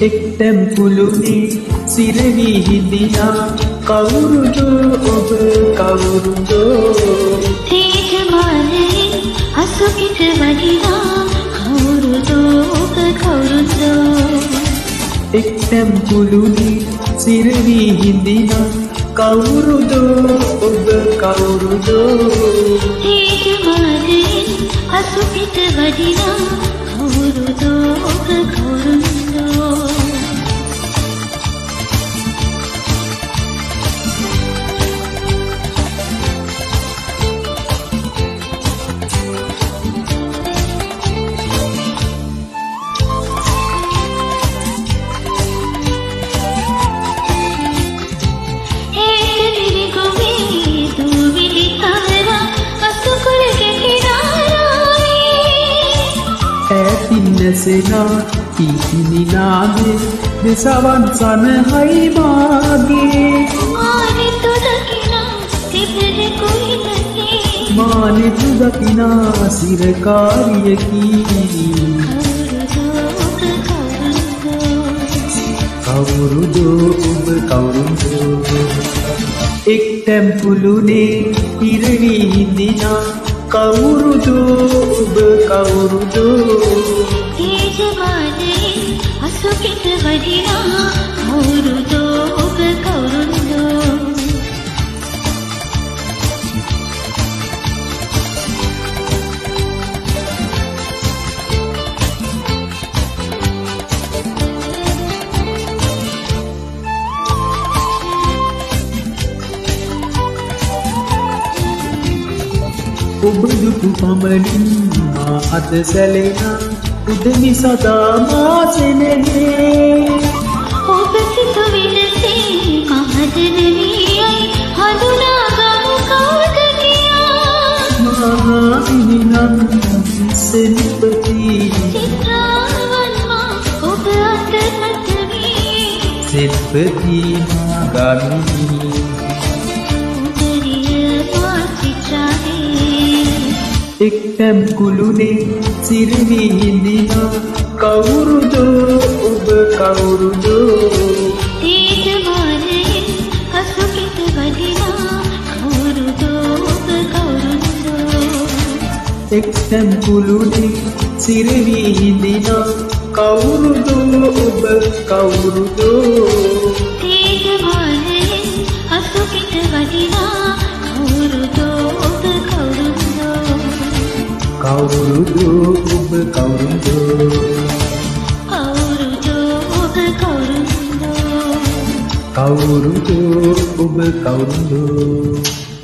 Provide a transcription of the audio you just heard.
එක්තැම් කුළුනේ CeraVe හිඳිනා කවුරුදෝ ඔබ කවුරුදෝ තේජමාලයෙන් අසුකිත වඩිනා කවුරුදෝ ඔබ කවුරුදෝ එක්තැම් කුළුනේ CeraVe හිඳිනා කවුරුදෝ ඔබ කවුරුදෝ තේජමාලයෙන් අසුකිත වඩිනා කවුරුදෝ ඔබ කවුරුදෝ නැසෙනා කීකිනිනාගේ දෙසවන් සනහයි මාගේ මානෙතු දකිනා තිබෙන කුයිනකේ මානෙතු දකිනා සිරකාරියකි කවුරුදෝ ඔබ කවුරුදෝ එක්තැම් කුළුනේ ඉරවි හිඳිනා කවුරුදෝ ඔබ කවුරුදෝ තේජමාලයෙන් අසුකිත වඩිනා කවුරුදෝ ඔබ කවුරුදෝ ඔබ දුටු පමණින් මා අත සැලෙනා උදමි සදා මා සෙනෙහේ ඔබ සිත විලසේ කහදන වීයයි හඳුනාගනු කවුද කියා මහා ඉනිනම් සෙල්පති චිත්‍රාවන් මා ඔබ අතමත වී සෙල්පති මා ගාමිනී එක්තැම් කුළුනේ සිරවි හිඳිනා කවුරුදෝ ඔබ කවුරුදෝ තේජමාලයෙන් අසුකිත වඩිනා කවුරුදෝ ඔබ කවුරුදෝ එක්තැම් කුළුනේ සිරවි හිඳිනා කවුරුදෝ ඔබ කවුරුදෝ තේජමාලයෙන් අසුකිත වඩිනා කවුරුදෝ ඔබ කවුරුදෝ කවුරුදෝ ඔබ කවුරුදෝ කවුරුදෝ ඔබ කවුරුදෝ කවුරුදෝ ඔබ කවුරුදෝ